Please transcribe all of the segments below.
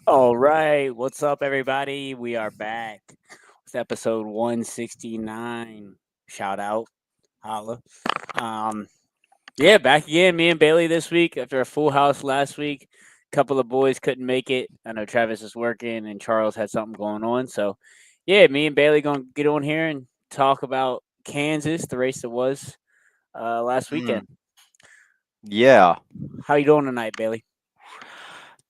All right, what's up, everybody? We are back. It's episode 169. Shout out, holla. Um, yeah, back again. Me and Bailey this week after a full house last week. A couple of boys couldn't make it. I know Travis is working and Charles had something going on. So, yeah, me and Bailey gonna get on here and talk about Kansas, the race that was last weekend. Mm, yeah. How you doing tonight, Bailey?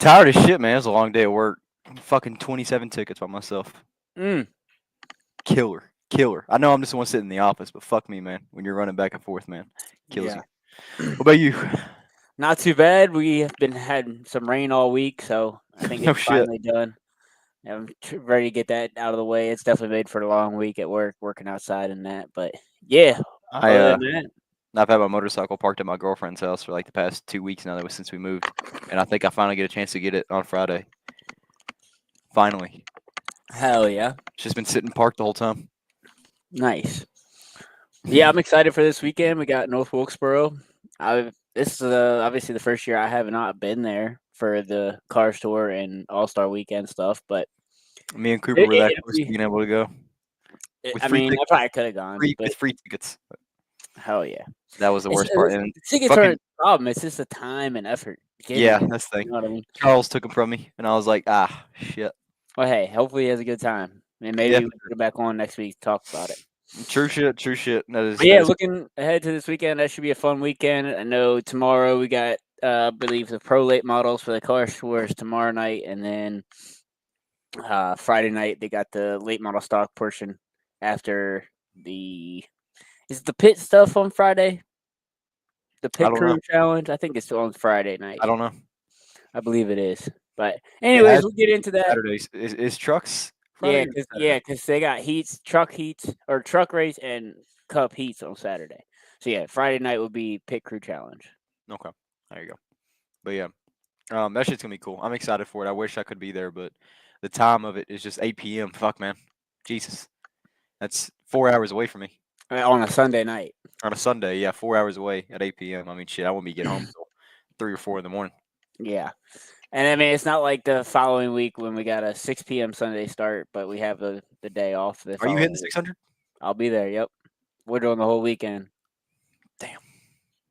Tired as shit, man. It was a long day at work. Fucking 27 tickets by myself. Mm, Killer. Killer. I know I'm just the one sitting in the office, but fuck me, man. When you're running back and forth, man. Kills yeah. you. What about you? Not too bad. We have been had some rain all week, so I think No it's shit. finally done. I'm ready to get that out of the way. It's definitely made for a long week at work, working outside and that. But yeah, I other uh than that, I've had my motorcycle parked at my girlfriend's house for like the past 2 weeks now. That was since we moved. And I think I finally get a chance to get it on Friday. Finally. hell yeah, It's just been sitting parked the whole time. nice. Yeah, I'm excited for this weekend. We got North Wilkesboro. This is obviously the first year I have not been there for the car store and All Star Weekend stuff, but Me and Cooper were that it'll close to be. being able to go. With I free mean, I tickets. probably could have gone, Free but with free tickets. hell yeah. That was the It's worst part. And the tickets fucking aren't the problem. It's just the time and effort getting yeah, there. that's the thing. You know what I mean? Charles took them from me, and I was like, shit. Well, hey, hopefully he has a good time, and Yeah, maybe we can get back on next week to talk about it. true shit, true shit. That is But that yeah, is. looking ahead to this weekend, that should be a fun weekend. I know tomorrow we got, I believe, the pro late models for the car stores tomorrow night, and then Friday night they got the late model stock portion after the. Is it the pit stuff on Friday? The I pit don't know. crew challenge? I think it's on Friday night. I don't know. I believe it is. But It anyways, has we'll to get be into that. Saturdays. Is trucks Yeah, Friday or cause Saturday? they got truck heats or truck race and cup heats on Saturday. So yeah, Friday night will be pit crew challenge. Okay, there you go. But yeah, that shit's gonna be cool. I'm excited for it. I wish I could be there, but the time of it is just 8 p.m. Fuck, man. Jesus, that's 4 hours away from me On a Sunday night. on a Sunday. Yeah, 4 hours away at 8 p.m. I mean, shit, I won't be getting home till 3 or 4 in the morning. Yeah, and I mean it's not like the following week when we got a 6 p.m. Sunday start, but we have the day off the Are you hitting the following week. 600? I'll be there. Yep, we're doing the whole weekend. Damn.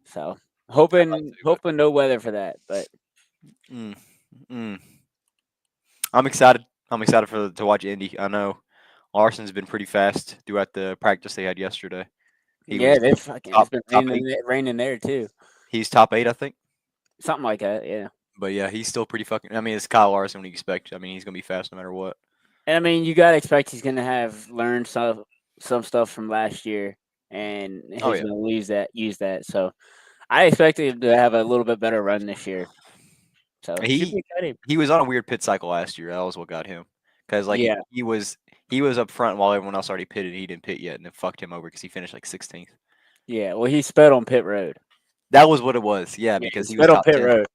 So I'd like to, but hoping no weather for that, but mm, mm. I'm excited. I'm excited for to watch Indy. I know Larson's been pretty fast throughout the practice they had yesterday. He yeah, was they fucking it's top been top eight. raining there too. He's top eight, I think. Something like that. Yeah. But yeah, he's still pretty fucking. I mean, it's Kyle Larson. What do you expect? I mean, he's gonna be fast no matter what. And I mean, you gotta expect he's gonna have learned some stuff from last year, and Oh he's yeah, gonna use that. So I expect him to have a little bit better run this year. So should be he exciting. he was on a weird pit cycle last year. That was what got him. Because like Yeah, he was up front while everyone else already pitted. He didn't pit yet, and it fucked him over because he finished like 16th. yeah. Well, he sped on pit road. That was what it was. Yeah, Yeah, he because he was sped on top pit 10. road,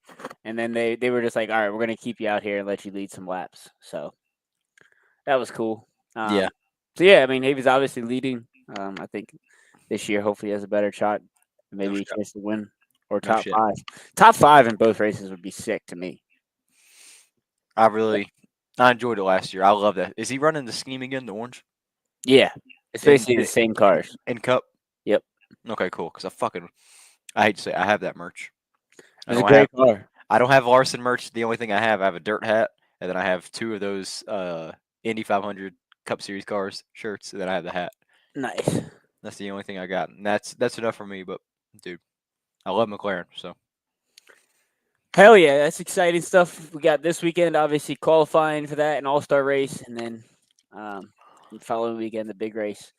and then they were just like, all right, we're gonna keep you out here and let you lead some laps. So that was cool. Yeah, So yeah, I mean, he was obviously leading. I think this year, hopefully, he has a better shot, no maybe a shit, chance to win or no top shit. five. Top five in both races would be sick to me. I enjoyed it last year. I love that. Is he running the scheme again, the orange Yeah, it's in basically the same cars. in Cup? Yep, Okay, cool. Because I hate to say I have that merch. I it's a don't have great car. I don't have Larson merch. The only thing I have a dirt hat, and then I have two of those Indy 500 Cup Series cars shirts, and then I have the hat. Nice. That's the only thing I got, and that's enough for me. But dude, I love McLaren. So Hell yeah, that's exciting stuff. We got this weekend, obviously qualifying for that, an all-star race, and then the following weekend the big race,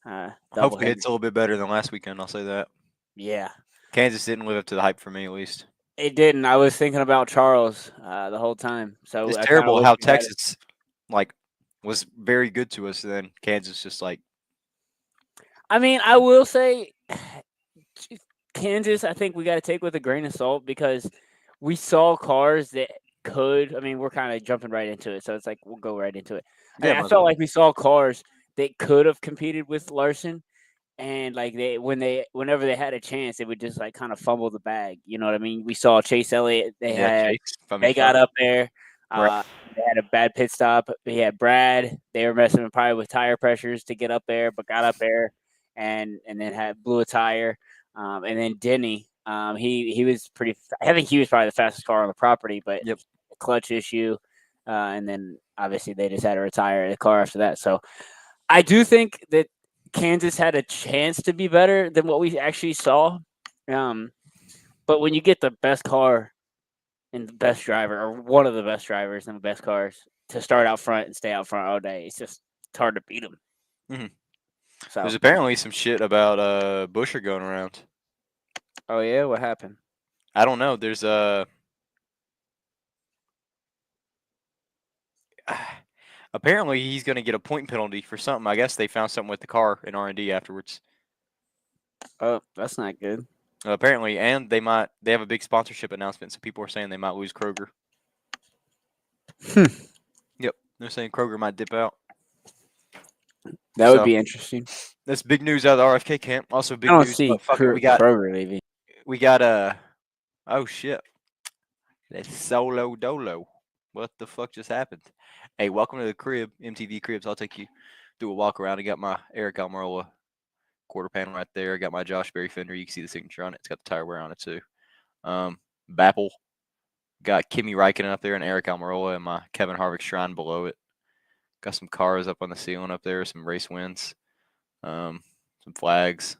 double hopefully header. it's a little bit better than last weekend. I'll say that. Yeah, Kansas didn't live up to the hype for me, at least. it didn't. I was thinking about Charles the whole time, so It's I kind of terrible wish how we had it. Texas like was very good to us, and then Kansas just like I mean, I will say, Kansas. I think we got to take with a grain of salt because we saw cars that could. I mean, we're kind of jumping right into it, so it's like we'll go right into it. I yeah, mean, I might as felt well. like we saw cars that could have competed with Larson, and like whenever they had a chance, they would just like kind of fumble the bag. You know what I mean? We saw Chase Elliott. Yeah, Chase. I mean, They got fuck, up there. Uh, rough. They had a bad pit stop. He had Brad. They were messing probably with tire pressures to get up there, but got up there and then had blew a tire. And then Denny, he was pretty. I think he was probably the fastest car on the property, but Yep. a clutch issue. And then obviously they just had to retire the car after that. So I do think that Kansas had a chance to be better than what we actually saw. But when you get the best car and the best driver, or one of the best drivers and the best cars, to start out front and stay out front all day, it's hard to beat them. Mhm. So, There's apparently some shit about Busher going around. oh yeah, what happened? I don't know. There's apparently he's going to get a point penalty for something. I guess they found something with the car in R&D afterwards. Oh, that's not good. Apparently, and they have a big sponsorship announcement, so people are saying they might lose Kroger. Yep, they're saying Kroger might dip out. That would be interesting. That's big news out of the RFK camp. Also big I don't news. see We got Kroger leaving. oh shit. That's Solo Dolo. What the fuck just happened? Hey, welcome to the crib, MTV Cribs. I'll take you do a walk around. I got my Eric Almirola quarter panel right there. I got my Josh Berry fender. You can see the signature on it. It's got the tire wear on it too. Bapple. Got Kimi Räikkönen up there and Eric Almirola and my Kevin Harvick shrine below it. Got some cars up on the ceiling up there, some race wins, some flags.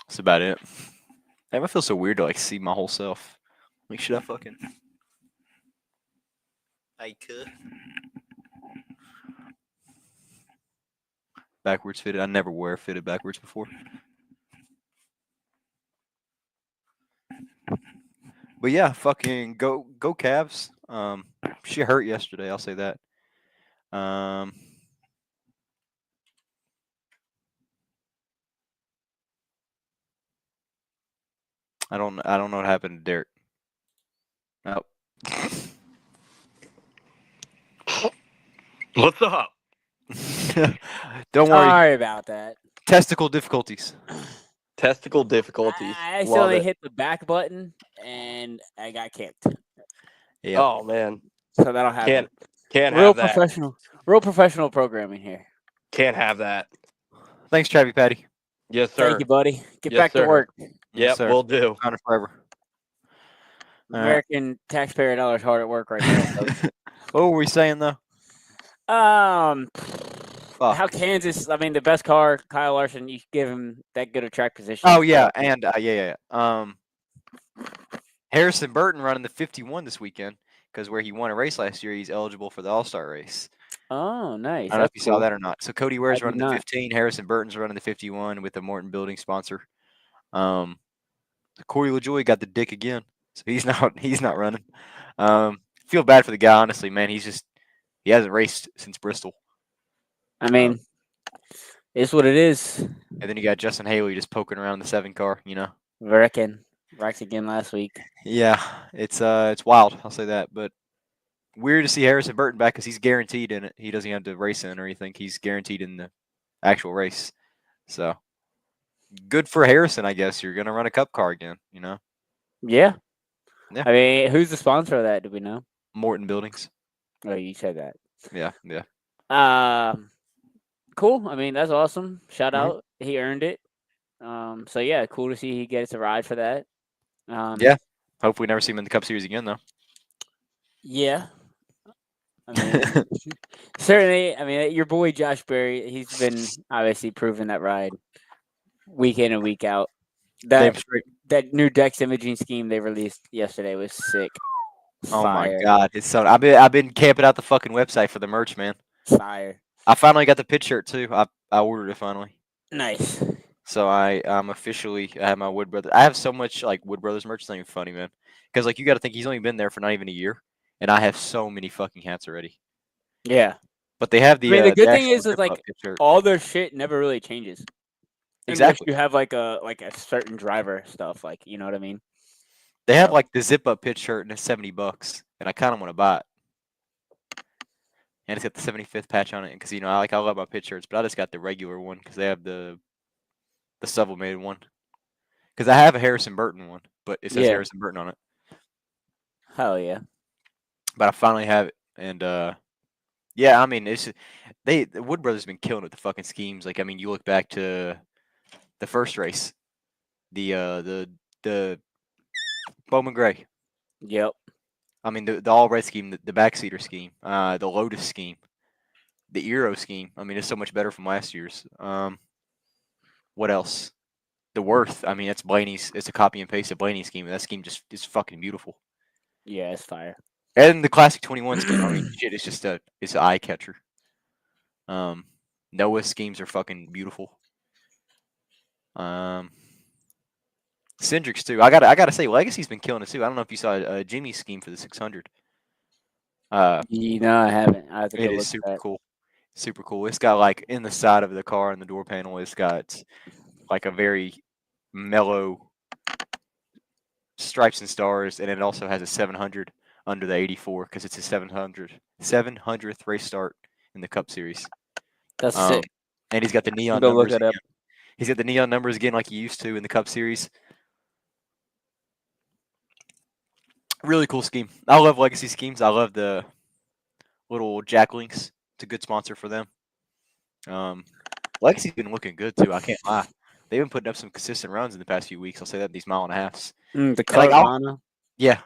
That's about it. Damn, I feel so weird to like see my whole self. Like, should I fucking? I could. Backwards fitted. I never wear fitted backwards before. But yeah, fucking go Cavs. She hurt yesterday. I'll say that. I don't know what happened to Derek. Oh. What's up? Don't worry. Sorry about that. Testicle difficulties. Testicle difficulties. I Love accidentally it. hit the back button and I got kicked. Yeah. Oh man, So that'll happen. can't Real have that. real professional programming here. Can't have that. Thanks, Travi Patty. Yes, sir. Thank you, buddy. Get Yes, back to sir. work. Yep, sir. we'll do. On it forever. American taxpayer dollars hard at work right now. folks. What were we saying though? How Kansas? I mean, the best car, Kyle Larson. You give him that good a track position. Oh yeah, and Harrison Burton running the 51 this weekend because where he won a race last year, he's eligible for the All-Star race. Oh, nice. I don't know if you saw that or not. So Cody Ware's running the 15. Harrison Burton's running the 51 with the Morton Building sponsor. Corey LaJoy got the dick again, so he's not running. Feel bad for the guy, honestly, man. He hasn't raced since Bristol. I mean, it's what it is. And then you got Justin Haley just poking around the 7 car, you know. Wrecked again last week. Yeah, it's wild. I'll say that, but weird to see Harrison Burton back because he's guaranteed in it. He doesn't have to race in or anything. He's guaranteed in the actual race. So good for Harrison, I guess. You're gonna run a Cup car again, you know. Yeah. Yeah. I mean, who's the sponsor of that? Do we know? Morton Buildings. Oh, you said that. Yeah. Cool. I mean, that's awesome. Shout out. He earned it. So yeah, cool to see he gets a ride for that. Yeah. Hopefully, we never see him in the Cup Series again, though. Yeah. I mean, certainly. I mean, your boy Josh Berry. He's been obviously proving that ride week in and week out. That new Dex imaging scheme they released yesterday was sick. Oh Fire. my god, it's so. I've been camping out the fucking website for the merch, man. Fire. I finally got the pit shirt too. I ordered it finally. Nice. So I'm officially. I have my Wood Brothers. I have so much like Wood Brothers merch. It's not even funny, man. Because like you got to think he's only been there for not even a year, and I have so many fucking hats already. Yeah. But they have the. I mean, the good thing is like all their shit never really changes. Exactly. Unless you have like a certain driver stuff, like you know what I mean. They have like the zip up pit shirt and it's $70, and I kind of want to buy it. And it's got the 75th patch on it because you know I love my pit shirts, but I just got the regular one because they have the sublimated one. Because I have a Harrison Burton one, but it says Harrison Burton on it. Hell yeah. but I finally have it, and yeah, I mean, the Wood Brothers been killing it with the fucking schemes. Like, I mean, you look back to the first race, the Bowman Gray. Yep. I mean, the all red scheme, the backseater scheme, the Lotus scheme, the Euro scheme. I mean, it's so much better from last year's. What else? The Worth. I mean, that's Blaney's. It's a copy and paste of Blaney's scheme, and that scheme just is fucking beautiful. Yeah, it's fire. And the Classic 21 scheme. I mean, shit, it's just it's an eye catcher. Noah's schemes are fucking beautiful. Cindric's too. I gotta say, Legacy's been killing it too. I don't know if you saw Jimmy's scheme for the 600. No, I haven't. I have to go It look is at super that. cool. Super cool. It's got like in the side of the car and the door panel, it's got like a very mellow stripes and stars, and it also has a 700 under the 84 because it's a 700th race start in the Cup Series. That's sick. And he's got the neon Go look numbers it up. again. He's got the neon numbers again like he used to in the Cup Series. Really cool scheme. I love Legacy schemes. I love the little Jack Links. It's a good sponsor for them. Legacy's been looking good too. I can't lie. They've been putting up some consistent runs in the past few weeks. I'll say that, these mile and a halves. The like, Carvana. Yeah.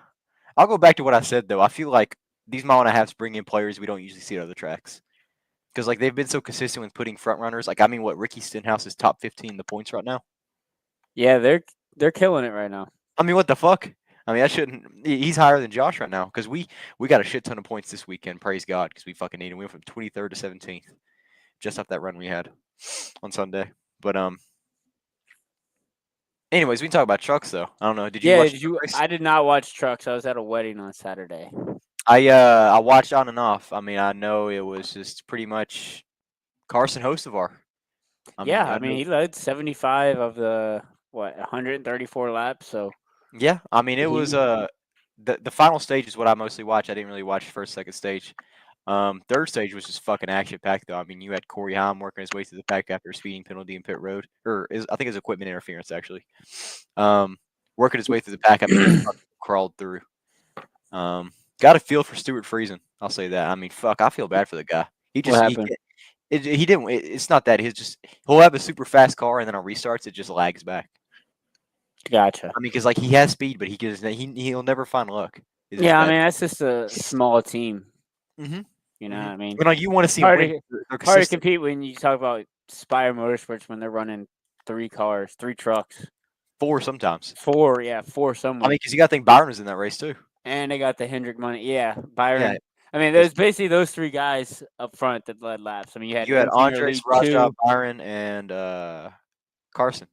I'll go back to what I said though. I feel like these mile and a halves bring in players we don't usually see at other tracks. Because like they've been so consistent with putting front runners. Like, I mean, what, Ricky Stenhouse is top 15 in the points right now? Yeah, they're killing it right now. I mean, what the fuck? I mean, I shouldn't. He's higher than Josh right now because we got a shit ton of points this weekend. Praise God, because we fucking need him. We went from 23rd to 17th, just off that run we had on Sunday. But anyways, we can talk about trucks though. I don't know. Did you watch? I did not watch trucks. I was at a wedding on Saturday. I watched on and off. I mean, I know it was just pretty much Carson Hocevar. I mean, he led 75 of the 134 laps. So yeah, I mean, it was the final stage is what I mostly watched. I didn't really watch the first, second stage. Third stage was just fucking action packed though. I mean, you had Corey Haim working his way through the pack after a speeding penalty in pit road, I think it's equipment interference actually. Working his way through the pack. I mean, he crawled through. Got a feel for Stuart Friesen. I'll say that. I mean, fuck, I feel bad for the guy. He just what happened? He didn't. It's not that. He'll have a super fast car, and then on restarts, it just lags back. Gotcha. I mean, because like he has speed, but he'll never find luck. Yeah, I mean that's just a small team. Mm-hmm. You know, I mean, but like you want to see hard him hard to compete when you talk about Spire Motorsports when they're running 3 cars, 3 trucks, 4 sometimes. 4 somewhere. I mean, because you got to think Byron was in that race too. And they got the Hendrick money. Yeah, Byron. Yeah. I mean, there's basically those 3 guys up front that led laps. I mean, you had Andres, Raja, Byron, and Carson.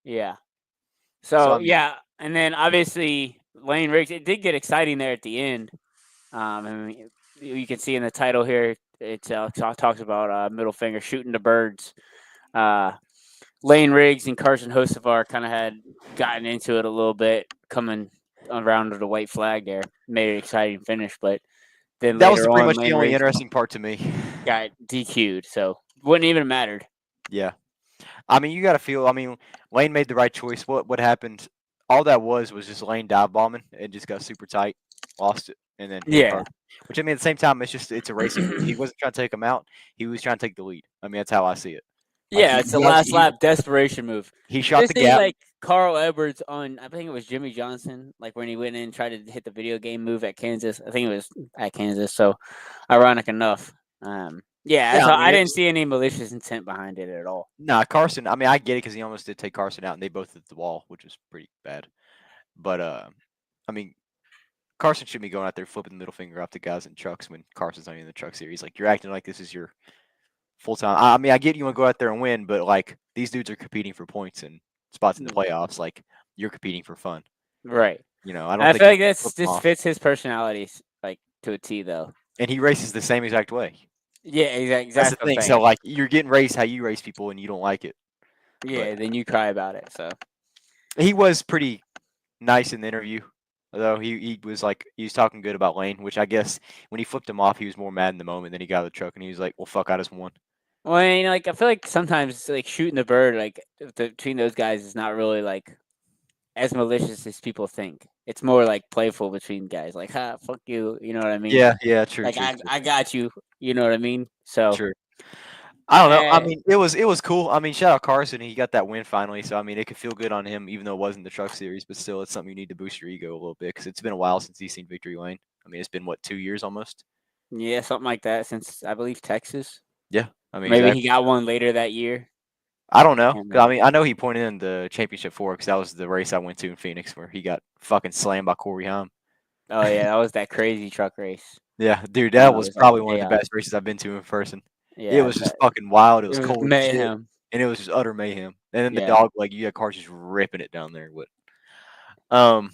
Yeah. So I mean, yeah, and then obviously Lane Riggs. It did get exciting there at the end. I mean, you can see in the title here, it talks about middle finger shooting the birds. Lane Riggs and Carson Hocevar kind of had gotten into it a little bit, coming around to the white flag there, made an exciting finish, but then that was pretty much Lane the only Riggs interesting part to me. Got DQ'd, so wouldn't even have mattered. Yeah, I mean, you got to feel. I mean, Lane made the right choice. What happened? All that was just Lane dive bombing and just got super tight, lost it, and then which I mean at the same time it's a racing. He wasn't trying to take him out. He was trying to take the lead. I mean that's how I see it. Yeah, it's the last lap desperation move. He shot the gap. Like Carl Edwards on, I think it was Jimmy Johnson, like when he went in and tried to hit the video game move at Kansas. I think it was at Kansas. So ironic enough. I didn't see any malicious intent behind it at all. Nah, Carson. I mean, I get it because he almost did take Carson out, and they both hit the wall, which was pretty bad. But I mean, Carson shouldn't be going out there flipping the middle finger off the guys in trucks when Carson's not in the truck series. Like, you're acting like this is your full time. I mean, I get you want to go out there and win, but like these dudes are competing for points and spots in the playoffs. Like, you're competing for fun, right? You know, I feel like this fits his personality like to a T, though. And he races the same exact way. Yeah, exactly. That's the thing. So like, you're getting raced how you race people, and you don't like it. Yeah, then you cry about it. So he was pretty nice in the interview. Although he was talking good about Lane, which I guess when he flipped him off, he was more mad in the moment. Then he got out of the truck and he was like, "Well, fuck, I just won." Well, I mean, like I feel like sometimes like shooting the bird, like between those guys, is not really like as malicious as people think. It's more like playful between guys. Like, ha, fuck you. You know what I mean? Yeah, true, Like, true, I got you. You know what I mean? So, true. I don't know. I eh, mean, it was cool. I mean, shout out Carson. He got that win finally. So I mean, it could feel good on him, even though it wasn't the Truck Series. But still, it's something you need to boost your ego a little bit because it's been a while since he's seen victory lane. I mean, it's been what 2 years almost. yeah, something like that since I believe Texas. Yeah, I mean, Maybe exactly. he got one later that year. I don't know. Can't 'Cause, I remember. mean, I know he pointed in the championship for because that was the race I went to in Phoenix where he got fucking slammed by Corey Haim. Oh yeah, that was that crazy truck race. Yeah, dude, It that was was like probably one of the chaos. best races I've been to in person. It Yeah, I was just bet. fucking wild. It It was was cold as shit, mayhem. and it was just utter mayhem. And then the Yeah. dog, like you had cars just ripping it down there. Um,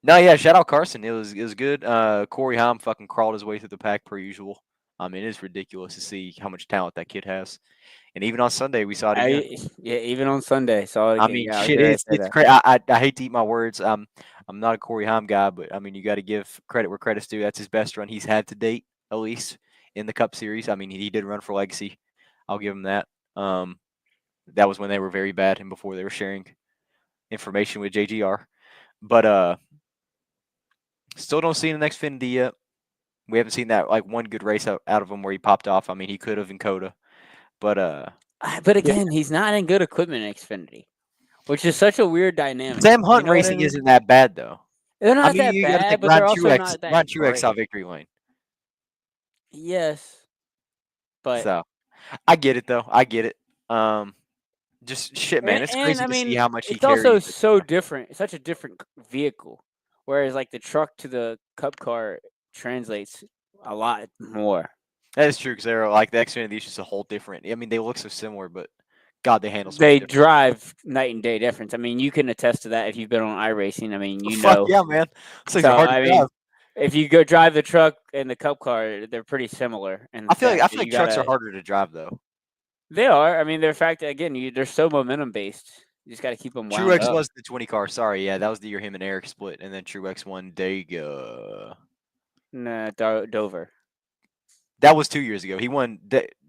no, yeah, shout out Carson. It was good. Corey Haim fucking crawled his way through the pack per usual. I mean, it's ridiculous to see how much talent that kid has. And even on Sunday, we saw it again. Yeah, even on Sunday, saw it I again. mean, Yeah, I was shit, gonna say it's that. crazy. I hate to eat my words. I'm not a Corey Haim guy, but I mean, you got to give credit where credit's due. That's his best run he's had to date, at least in the Cup Series. I mean, he did run for Legacy. I'll give him that. That was when they were very bad and before they were sharing information with JGR. But still don't see in the next Xfinity yet. We haven't seen that like one good race out of him where he popped off. I mean, he could have in Coda, but But yeah. again, he's not in good equipment in Xfinity, which is such a weird dynamic. Sam You Hunt know what I racing mean? isn't that bad though. They're I not mean, that you got to think bad, but they're also not Ron that Truex saw great. victory lane. Yes, but So I get it though. I get it. Um, just shit, man. It's and crazy I to see mean, how much he it's also carries. so different. It's such a different vehicle, whereas like the truck to the Cup car translates a lot more. That is true because they're like the Xfinity is just a whole different. I mean, they look so similar, but God, they handle so much They different. drive night and day difference. I mean, you can attest to that if you've been on iRacing. I mean, you Fuck know. yeah, man. Those things So are hard to I drive. mean, if you go drive the truck and the Cup car, they're pretty similar in the I feel fact like that you trucks are gotta. harder to drive though. They are. I mean, they're fact again. They're so momentum based. You just got to keep them wound Truex up. was the 20 car. Sorry, yeah, that was the year him and Eric split, and then Truex won Dega. Nah, Dover. That was 2 years ago. He won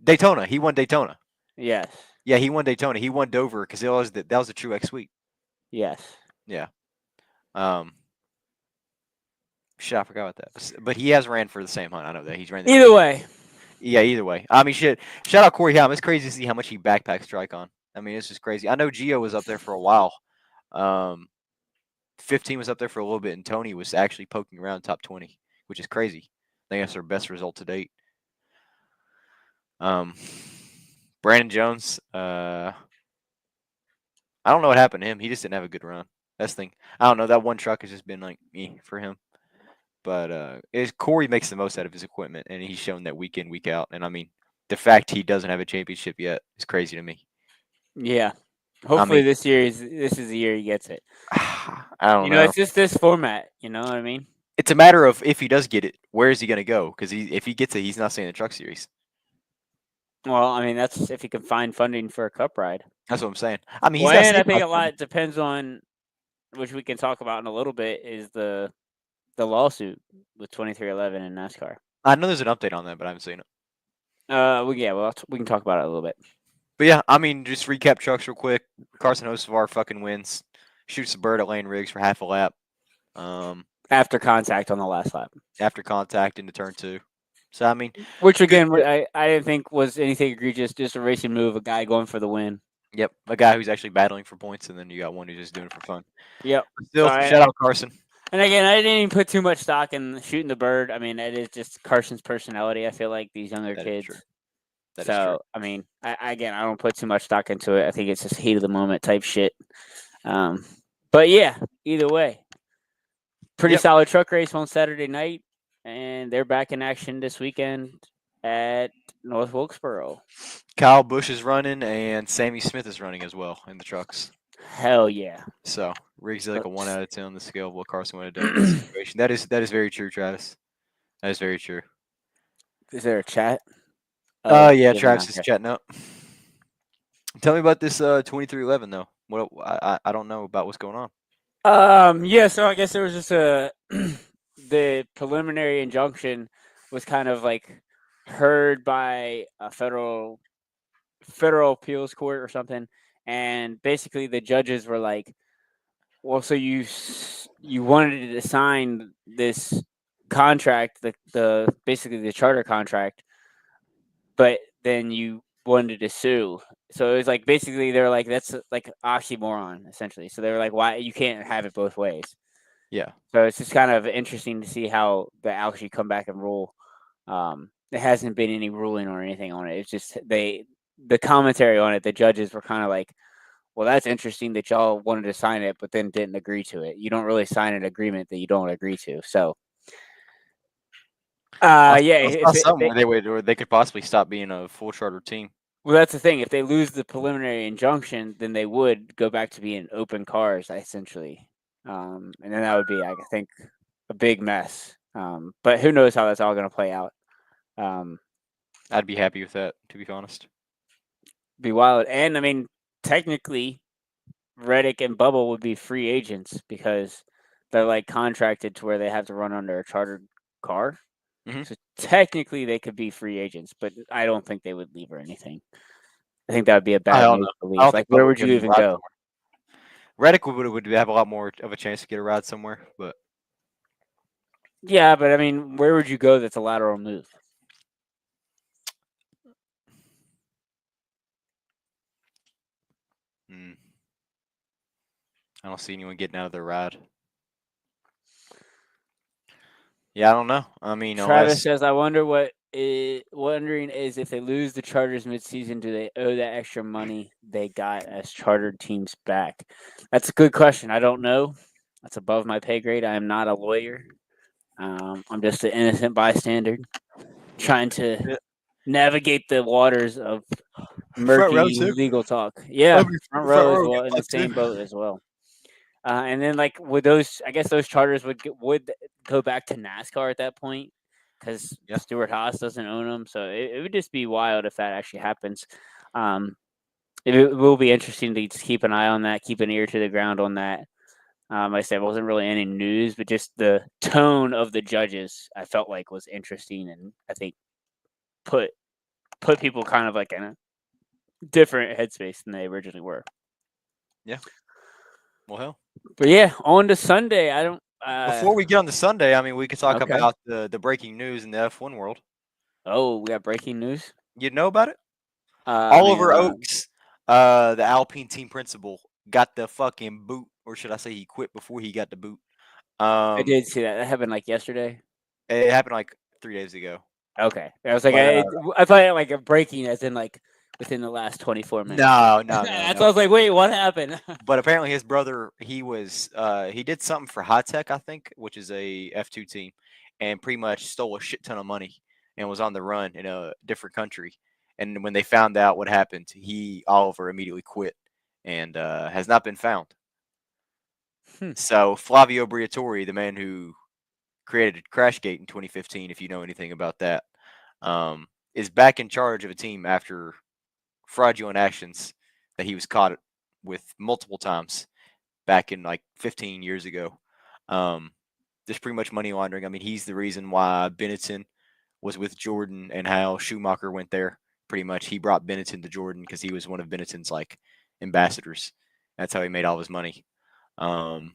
Daytona. He won Daytona. Yes. Yeah, he won Daytona. He won Dover because that was the Truex sweep. Yes. Yeah. Um. Shit, I forgot about that. But he has ran for the same hunt. I know that he's ran. Either way. Yeah, either way. I mean, shit. Shout out Corey Haim. It's crazy to see how much he backpacks strike on. I mean, it's just crazy. I know Gio was up there for a while. 15 was up there for a little bit, and Tony was actually poking around top 20, which is crazy. I think that's their best result to date. Brandon Jones. I don't know what happened to him. He just didn't have a good run. That's the thing. I don't know. That one truck has just been like me for him. But Corey makes the most out of his equipment, and he's shown that week in, week out. And I mean, the fact he doesn't have a championship yet is crazy to me. Yeah. I Hopefully mean, this is the year he gets it. I don't You know, know. it's just this format. You know what I mean? It's a matter of if he does get it, where is he going to go? Because if he gets it, he's not staying in the Truck Series. Well, I mean, that's if he can find funding for a Cup ride. That's what I'm saying. I mean, he's Well, not and I saying think much a money. lot depends on, which we can talk about in a little bit, is the lawsuit with 2311 in NASCAR. I know there's an update on that, but I haven't seen it. We can talk about it a little bit. But yeah, I mean, just recap trucks real quick. Carson Hocevar fucking wins, shoots the bird at Lane Riggs for half a lap. After contact on the last lap. After contact into turn 2. So I mean, which again, I didn't think was anything egregious. Just a racing move, a guy going for the win. Yep, a guy who's actually battling for points, and then you got one who's just doing it for fun. Yep. Still, shout out Carson. And again, I didn't even put too much stock in shooting the bird. I mean, it is just Carson's personality. I feel like these younger kids. That is true. I mean, I don't put too much stock into it. I think it's just heat of the moment type shit. But yeah, either way, pretty solid truck race on Saturday night, and they're back in action this weekend at North Wilkesboro. Kyle Busch is running, and Sammy Smith is running as well in the trucks. Hell yeah! So Riggs is like a 1 out of 10 on the scale of what Carson would have done in this situation. That is very true, Travis. That is very true. Is there a chat? Yeah, Travis is chatting up. Tell me about this 2311 though. What I don't know about what's going on. Yeah, so I guess there was just the preliminary injunction was kind of like heard by a federal appeals court or something, and basically the judges were like, Well, so you wanted to sign this contract, the basically the charter contract, but then you wanted to sue. So it was like basically they were like that's like oxymoron essentially. So they were like, why you can't have it both ways. Yeah. So it's just kind of interesting to see how they actually come back and rule. There hasn't been any ruling or anything on it. It's just the commentary on it. The judges were kind of like, well, that's interesting that y'all wanted to sign it, but then didn't agree to it. You don't really sign an agreement that you don't agree to. So, yeah, I saw something where they could possibly stop being a full charter team. well, that's the thing. If they lose the preliminary injunction, then they would go back to being open cars, essentially. And then that would be, I think, a big mess. But who knows how that's all going to play out. I'd be happy with that, to be honest. Be wild. And I mean, technically, Reddick and Bubble would be free agents because they're like contracted to where they have to run under a chartered car. Mhm. So technically, they could be free agents, but I don't think they would leave or anything. I think that would be a bad don't move know. to I leave. don't Like, think where Bubba would would you get a even ride go? somewhere. Reddick would have a lot more of a chance to get a ride somewhere, but Yeah, but I mean, where would you go that's a lateral move? I don't see anyone getting out of their ride. Yeah, I don't know. I mean, Travis says, "I wonder wondering is if they lose the Chargers midseason, do they owe that extra money they got as chartered teams back?" That's a good question. I don't know. That's above my pay grade. I am not a lawyer. I'm just an innocent bystander trying to navigate the waters of front row murky too. legal talk. Yeah, front row as well in the same boat as well. And then like with those, I guess those charters would go back to NASCAR at that point because Yeah. Stuart Haas doesn't own them. So it would just be wild if that actually happens. It will be interesting to just keep an eye on that, keep an ear to the ground on that. Like I said, it wasn't really any news, but just the tone of the judges, I felt like was interesting, and I think put people kind of like in a different headspace than they originally were. Yeah. Well, hell. But yeah, on to Sunday. I don't. Before we get on to Sunday, I mean, we could talk Okay. about the breaking news in the F1 world. Oh, we got breaking news. You know about it? I mean, Oliver Oakes, the Alpine team principal, got the fucking boot, or should I say he quit before he got the boot. I did see that. That happened like yesterday. It happened like 3 days ago. Okay, I was like, But, I thought it like a breaking, as in like within the last 24 minutes. No. That's why I was like, wait, what happened? But apparently his brother, he did something for High Tech, I think, which is a F2 team, and pretty much stole a shit ton of money and was on the run in a different country. And when they found out what happened, Oliver immediately quit and has not been found. So Flavio Briatore, the man who created Crashgate in 2015, if you know anything about that, is back in charge of a team after fraudulent actions that he was caught with multiple times back in like 15 years ago. There's pretty much money laundering. I mean, he's the reason why Benetton was with Jordan and how Schumacher went there. Pretty much, he brought Benetton to Jordan because he was one of Benetton's like ambassadors. That's how he made all his money. And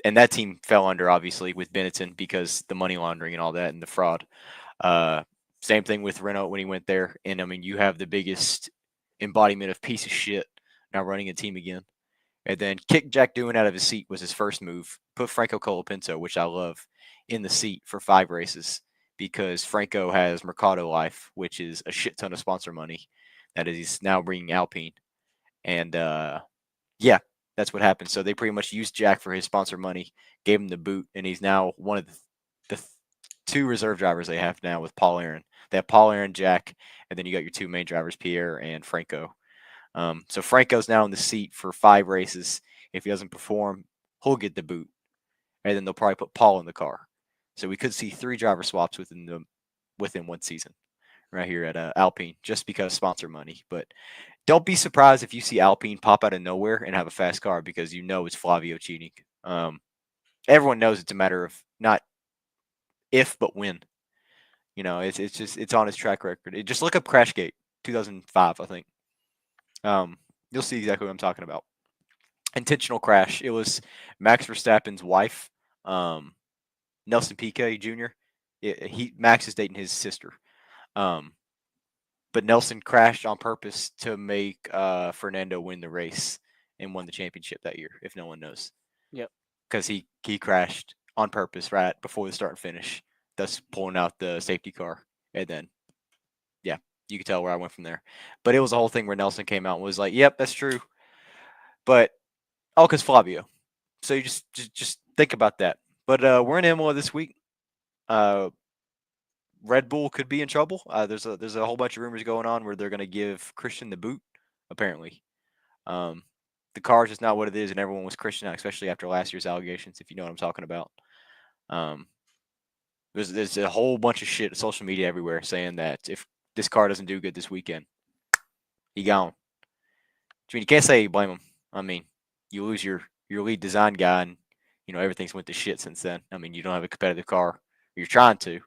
that team fell under obviously with Benetton because the money laundering and all that and the fraud. Same thing with Renault when he went there. And I mean, you have the biggest embodiment of piece of shit now running a team again. And then kick Jack Doohan out of his seat was his first move. Put Franco Colapinto, which I love, in the seat for 5 races because Franco has Mercado Life, which is a shit ton of sponsor money that he's now bringing Alpine. And yeah, that's what happened. So they pretty much used Jack for his sponsor money, gave him the boot, and he's now one of the 2 reserve drivers they have now with Paul Aaron. They have Paul Aaron, Jack, and then you got your 2 main drivers, Pierre and Franco. So Franco's now in the seat for 5 races. If he doesn't perform, he'll get the boot, and then they'll probably put Paul in the car. So we could see 3 driver swaps within one season, right here at Alpine, just because sponsor money. But don't be surprised if you see Alpine pop out of nowhere and have a fast car because you know it's Flavio cheating. Everyone knows it's a matter of not if but when. You know, it's on his track record. Just look up Crashgate 2005, I think. You'll see exactly what I'm talking about. intentional crash. It was Max Verstappen's wife, Nelson Piquet Jr. Max is dating his sister. But Nelson crashed on purpose to make Fernando win the race and won the championship that year, if no one knows. Yep. Because he crashed on purpose right before the start and finish, thus pulling out the safety car. And then, yeah, you can tell where I went from there. But it was a whole thing where Nelson came out and was like, yep, that's true. But, because Flavio. So you just think about that. But we're in Imola this week. Red Bull could be in trouble. There's a whole bunch of rumors going on where they're going to give Christian the boot, apparently. The car is just not what it is, and everyone was Christian out, especially after last year's allegations, if you know what I'm talking about. There's a whole bunch of shit, social media everywhere, saying that if this car doesn't do good this weekend, he gone. I mean, you can't say you blame him. I mean, you lose your lead design guy, and everything's went to shit since then. I mean, you don't have a competitive car. You're trying to,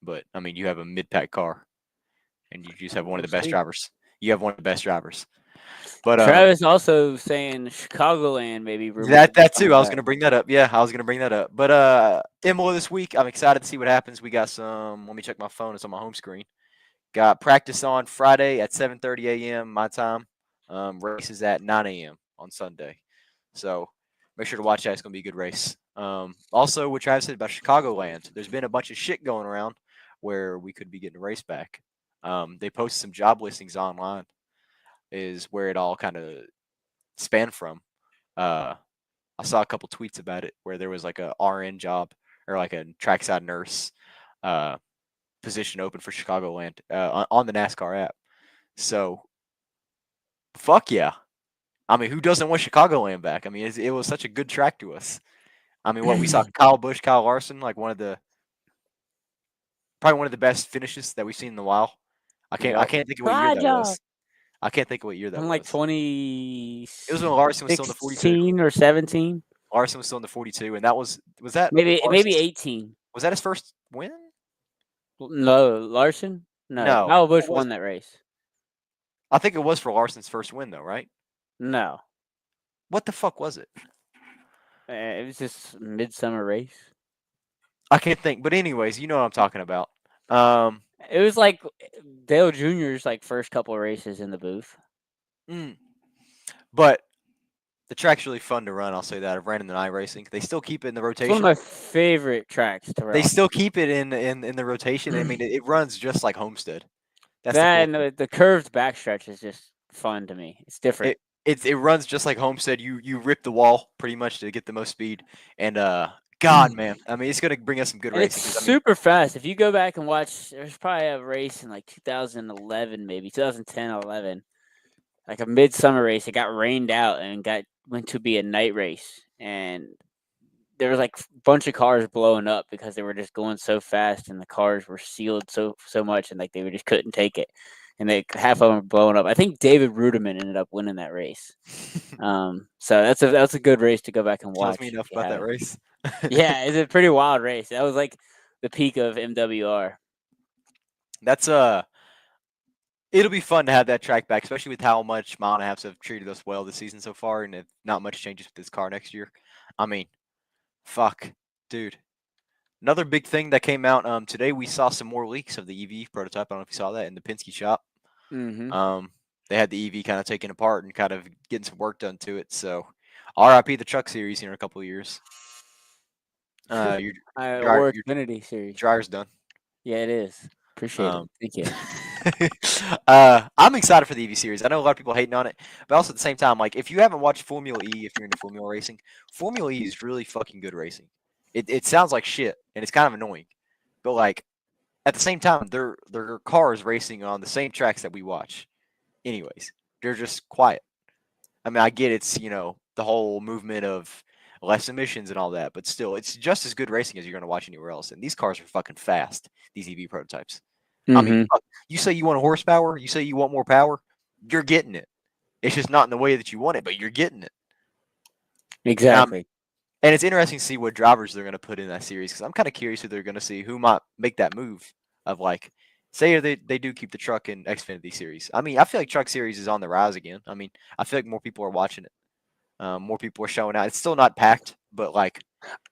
but I mean, you have a mid-pack car, and you just have one of the best drivers. You have one of the best drivers. But Travis also saying Chicagoland maybe. That too. I was gonna bring that up. Yeah, I was gonna bring that up. But Imola this week, I'm excited to see what happens. We got some. Let me check my phone. It's on my home screen. Got practice on Friday at 7:30 a.m. my time. Races at 9 a.m. on Sunday. So make sure to watch that. It's gonna be a good race. Also, what Travis said about Chicagoland, there's been a bunch of shit going around where we could be getting a race back. They posted some job listings online. Is where it all kind of spanned from. I saw a couple tweets about it where there was like a RN job or like a trackside nurse position open for Chicagoland on the NASCAR app. So, fuck yeah. I mean, who doesn't want Chicagoland back? I mean, it was such a good track to us. I mean, what we saw Kyle Busch, Kyle Larson, like probably one of the best finishes that we've seen in a while. I can't think of what year that was. I can't think of what year that was. Like 20. It was when Larson was still in the 42. 16 or 17. Larson was still in the 42, and that was that maybe 18. Was that his first win? No, Larson. No, Kyle Busch won that race. I think it was for Larson's first win, though, right? No. What the fuck was it? It was just midsummer race. I can't think, but anyways, you know what I'm talking about. It was like Dale Jr.'s like first couple of races in the booth. But the track's really fun to run. I'll say that. I've ran in the iRacing. They still keep it in the rotation. It's one of my favorite tracks to run. They still keep it in the rotation. I mean, it runs just like Homestead. That's the curved backstretch is just fun to me. It's different. It runs just like Homestead. You rip the wall pretty much to get the most speed. And God, man, I mean, it's gonna bring us some good racing. It's super fast. If you go back and watch, there's probably a race in like 2011, maybe 2010, 11, like a midsummer race. It got rained out and went to be a night race, and there was like a bunch of cars blowing up because they were just going so fast, and the cars were sealed so much, and like they just couldn't take it, and half of them were blowing up. I think David Ruderman ended up winning that race. So that's a good race to go back and watch. Tells me enough about that race. Yeah, it's a pretty wild race. That was like the peak of MWR. That's it'll be fun to have that track back, especially with how much Mile and a Halfs have treated us well this season so far, and if not much changes with this car next year. I mean, fuck, dude. Another big thing that came out today, we saw some more leaks of the EV prototype. I don't know if you saw that in the Penske shop. Mm-hmm. They had the EV kind of taken apart and kind of getting some work done to it. So, RIP the Truck Series here in a couple of years. Or Xfinity Series. Dryer's done. Yeah, it is. Appreciate it. Thank you. I'm excited for the EV Series. I know a lot of people hating on it, but also at the same time, like if you haven't watched Formula E, if you're into Formula racing, Formula E is really fucking good racing. It sounds like shit, and it's kind of annoying, but like at the same time, they're cars racing on the same tracks that we watch. Anyways, they're just quiet. I mean, I get it's the whole movement of less emissions and all that, but still, it's just as good racing as you're going to watch anywhere else. And these cars are fucking fast. These EV prototypes. Mm-hmm. I mean, you say you want horsepower, you say you want more power, you're getting it. It's just not in the way that you want it, but you're getting it. Exactly. And it's interesting to see what drivers they're going to put in that series, because I'm kind of curious who they're going to see who might make that move of like, say they do keep the truck in Xfinity Series. I mean, I feel like Truck Series is on the rise again. I mean, I feel like more people are watching it. More people are showing out. It's still not packed, but like,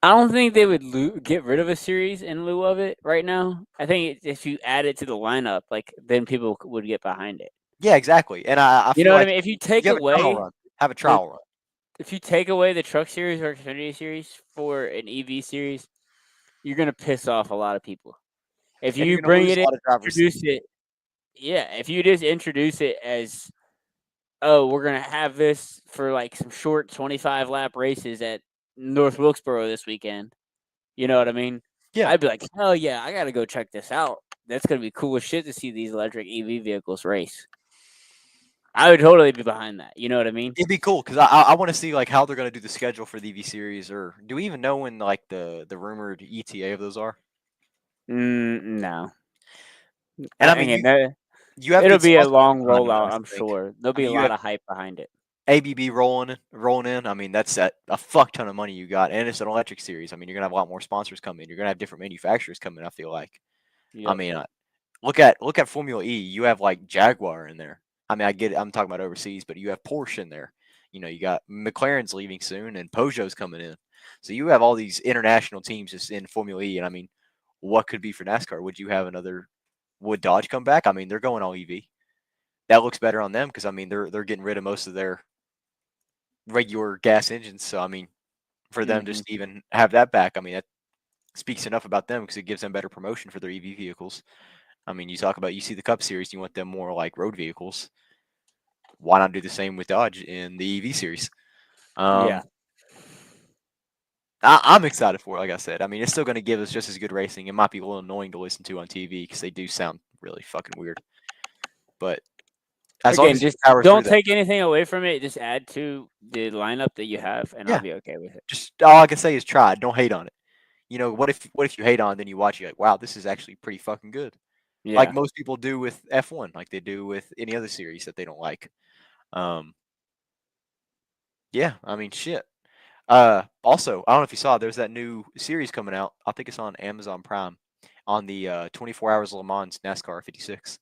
I don't think they would get rid of a series in lieu of it right now. I think if you add it to the lineup, like then people would get behind it. yeah, exactly. And I You feel know what I like mean? If you take you have a trial away run. Have a the trial run. if you take away the Truck Series or Xfinity Series for an EV series, you're gonna piss off a lot of people. If And you you're gonna bring lose it a in, lot of drivers. introduce it, yeah. If you just introduce it as, oh, we're gonna have this for like some short 25 lap races at North Wilkesboro this weekend. You know what I mean? Yeah. I'd be like, hell yeah, I gotta go check this out. That's gonna be cool as shit to see these electric EV vehicles race. I would totally be behind that. You know what I mean? It'd be cool because I want to see like how they're gonna do the schedule for the EV series, or do we even know when like the rumored ETA of those are? No. And I mean, Again, you have it'll good be a sponsors long behind it, I rollout. honestly I'm think. sure there'll I be mean, a you lot have of hype behind it. ABB rolling in. I mean, that's a fuck ton of money you got, and it's an electric series. I mean, you're gonna have a lot more sponsors come in. You're gonna have different manufacturers come in. I feel like. I Yep. mean, look at Formula E. You have like Jaguar in there. I mean, I get it. I'm talking about overseas, but you have Porsche in there. You know, you got McLaren's leaving soon, and Peugeot's coming in. So you have all these international teams just in Formula E. And I mean, what could be for NASCAR? Would you have another? Would Dodge come back? I mean, they're going all EV. That looks better on them because I mean they're getting rid of most of their regular gas engines. So I mean, for them Mm-hmm. just to even have that back, I mean that speaks enough about them because it gives them better promotion for their EV vehicles. I mean, you see the Cup Series, you want them more like road vehicles. Why not do the same with Dodge in the EV series? Yeah. I'm excited for it. Like I said, I mean, it's still going to give us just as good racing. It might be a little annoying to listen to on TV because they do sound really fucking weird. But as long Again, as you just power through don't that, take anything away from it. Just add to the lineup that you have, and I'll yeah, be okay with it. just all I can say is try. Don't hate on it. You know, what if you hate on it, then you watch, you're like, wow, this is actually pretty fucking good. Like Yeah. most people do with F1, like they do with any other series that they don't like. Um, yeah, I mean, shit. Also, I don't know if you saw, there's that new series coming out. I think it's on Amazon Prime on the 24 Hours of Le Mans NASCAR 56.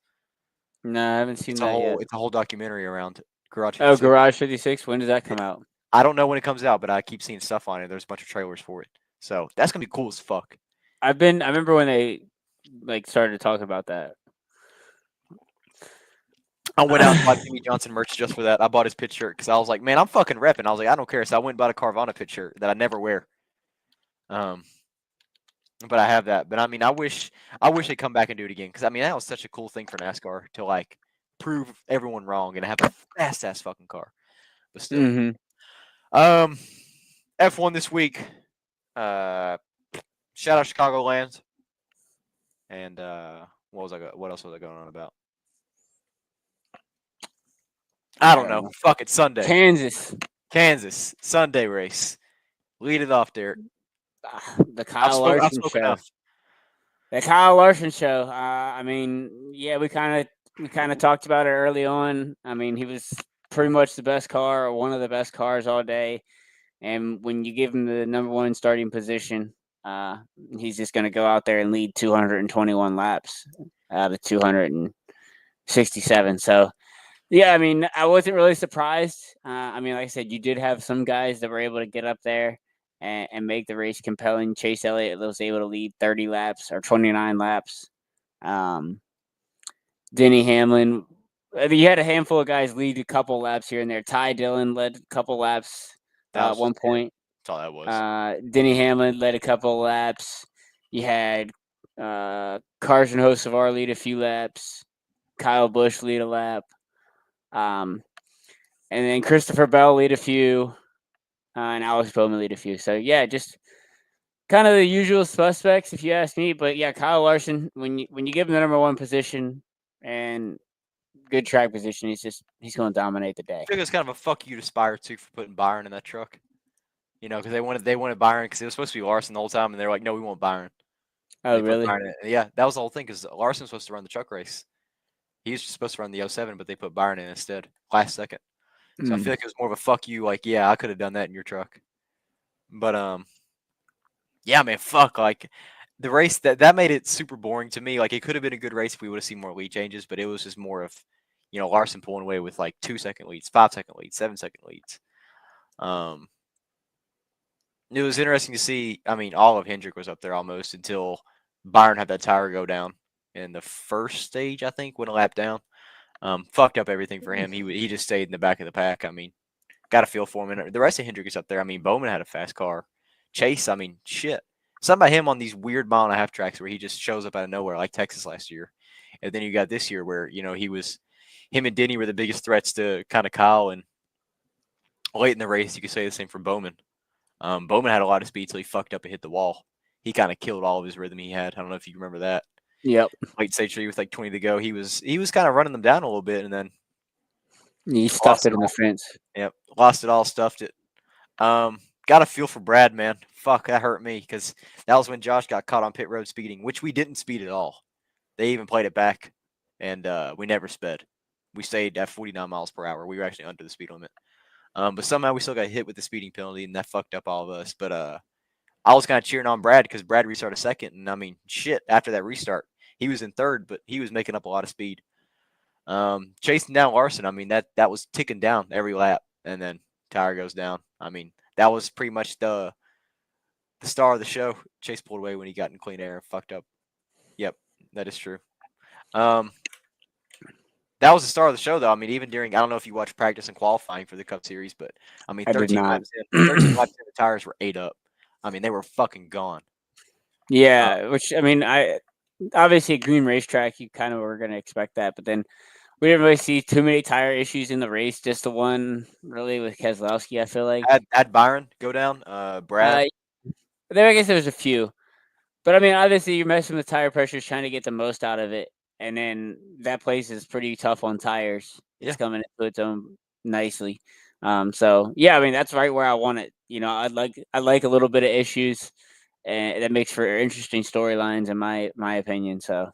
No, I haven't seen that yet. It's a whole documentary around Garage Oh, 56. Garage 56. When does that come out? I don't know when it comes out, but I keep seeing stuff on it. There's a bunch of trailers for it, so that's gonna be cool as fuck. I remember when they like started to talk about that. I went out and bought Jimmy Johnson merch just for that. I bought his pit shirt because I was like, man, I'm fucking repping. I was like, I don't care. So I went and bought a Carvana pit shirt that I never wear. But I have that. But I mean, I wish they'd come back and do it again because I mean that was such a cool thing for NASCAR to like prove everyone wrong and have a fast ass fucking car. But still, Mm-hmm. F1 this week. Shout out Chicagoland. And what else was I going on about? I don't know. Fuck it. Sunday. Kansas Sunday race. Lead it off, Derek. The Kyle I've Larson spoken show. enough. The Kyle Larson show. I mean, yeah, we kind of talked about it early on. I mean, he was pretty much the best car, or one of the best cars all day. And when you give him the number one starting position, he's just going to go out there and lead 221 laps out of 267. So, yeah, I mean, I wasn't really surprised. I mean, like I said, you did have some guys that were able to get up there and make the race compelling. Chase Elliott was able to lead 30 laps or 29 laps. Denny Hamlin, I mean, you had a handful of guys lead a couple laps here and there. Ty Dillon led a couple laps at one point. That's all that was. Denny Hamlin led a couple laps. You had Carson Hocevar lead a few laps. Kyle Busch lead a lap. And then Christopher Bell lead a few. And Alex Bowman lead a few. So, yeah, just kind of the usual suspects, if you ask me. But, yeah, Kyle Larson, when you give him the number one position and good track position, he's going to dominate the day. I think it's kind of a fuck you to Spire too for putting Byron in that truck. You know, because they wanted Byron because it was supposed to be Larson the whole time, and they're like, no, we want Byron. Oh, They put really? Byron in. Yeah, that was the whole thing because Larson was supposed to run the truck race. He was supposed to run the 07, but they put Byron in instead last second. So I feel like it was more of a fuck you. Like, yeah, I could have done that in your truck. But yeah, man, fuck. Like the race that made it super boring to me. Like it could have been a good race if we would have seen more lead changes, but it was just more of, Larson pulling away with like 2-second leads, 5-second leads, 7-second leads. It was interesting to see. I mean, all of Hendrick was up there almost until Byron had that tire go down in the first stage, I think, went a lap down. Fucked up everything for him. He just stayed in the back of the pack. I mean, got a feel for him. And the rest of Hendrick is up there. I mean, Bowman had a fast car. Chase, I mean, shit. Something about him on these weird mile and a half tracks where he just shows up out of nowhere, like Texas last year. And then you got this year where, him and Denny were the biggest threats to kind of Kyle. And late in the race, you could say the same for Bowman. Bowman had a lot of speed till he fucked up and hit the wall. He kind of killed all of his rhythm he had. I don't know if you remember that. Yep. Late stage 3 with like 20 to go. He was kind of running them down a little bit, and then he stuffed it in the fence. Yep, lost it all, stuffed it. Got a feel for Brad, man. Fuck, that hurt me because that was when Josh got caught on pit road speeding, which we didn't speed at all. They even played it back, and we never sped. We stayed at 49 miles per hour. We were actually under the speed limit. But somehow we still got hit with the speeding penalty, and that fucked up all of us. But I was kind of cheering on Brad because Brad restarted second, and I mean, shit, after that restart, he was in third, but he was making up a lot of speed. Chasing down Larson, I mean, that was ticking down every lap, and then tire goes down. I mean, that was pretty much the star of the show. Chase pulled away when he got in clean air and fucked up. Yep, that is true. That was the star of the show, though. I mean, even during, I don't know if you watched practice and qualifying for the Cup Series, but I mean, 13 laps in, 13 laps in, the tires were ate up. I mean, they were fucking gone. Yeah, which, I mean, obviously a green racetrack, you kind of were going to expect that, but then we didn't really see too many tire issues in the race. Just the one really with Keselowski, I feel like. Had Byron go down, Brad. I guess there was a few. But, I mean, obviously you're messing with tire pressures, trying to get the most out of it. And then that place is pretty tough on tires. It's coming into its own nicely. So, yeah, I mean, that's right where I want it. I like a little bit of issues. And that makes for interesting storylines, in my opinion. So,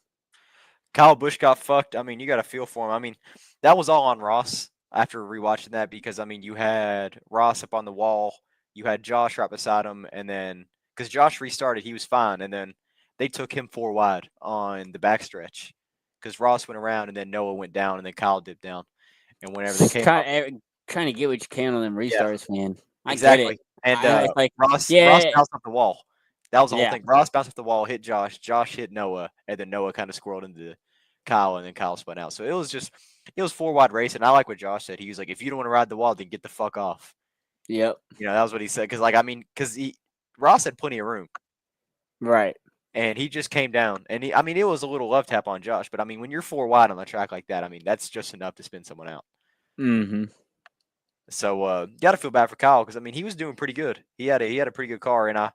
Kyle Busch got fucked. I mean, you got to feel for him. I mean, that was all on Ross after rewatching that because, I mean, you had Ross up on the wall. You had Josh right beside him. And then, because Josh restarted, he was fine. And then they took him 4 wide on the backstretch because Ross went around and then Noah went down and then Kyle dipped down. And whenever they came trying to get what you can on them restarts, man. Exactly. And Ross bounced off the wall. That was the whole thing. Ross bounced off the wall, hit Josh. Josh hit Noah, and then Noah kind of squirreled into Kyle, and then Kyle spun out. So it was 4 wide race, and I like what Josh said. He was like, if you don't want to ride the wall, then get the fuck off. Yep. That was what he said. Because Ross had plenty of room. Right. And he just came down. And it was a little love tap on Josh. But, I mean, when you're 4 wide on the track like that, I mean, that's just enough to spin someone out. Mm-hmm. So, got to feel bad for Kyle because, I mean, he was doing pretty good. He had a pretty good car, and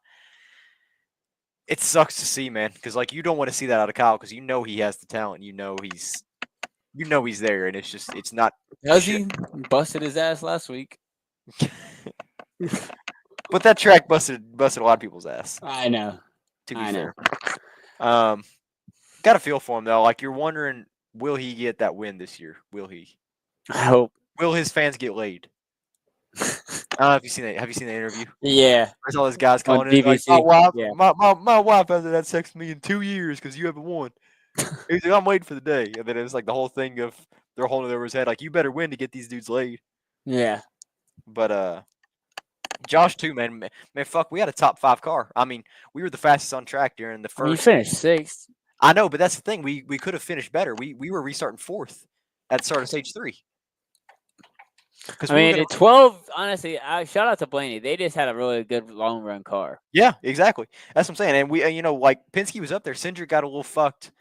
it sucks to see, man, because you don't want to see that out of Kyle because he has the talent. He's there, and it's not. Does he busted his ass last week? But that track busted a lot of people's ass. I know. To be fair, got to feel for him though. You're wondering, will he get that win this year? Will he? I hope. Will his fans get laid? I don't know if you've seen that. Have you seen the interview? Yeah. There's all those guys calling in BBC. My wife hasn't had sex with me in 2 years because you haven't won. He's like, I'm waiting for the day. And then it's the whole thing of they're holding over his head. You better win to get these dudes laid. Yeah. But Josh too, man, fuck, we had a top 5 car. I mean, we were the fastest on track during the first. You finished 6th. I know, but that's the thing. We could have finished better. We were restarting 4th at the start of stage 3. I mean, at 12, honestly, shout out to Blaney. They just had a really good long run car. Yeah, exactly. That's what I'm saying. And we, Penske was up there. Cindric got a little fucked.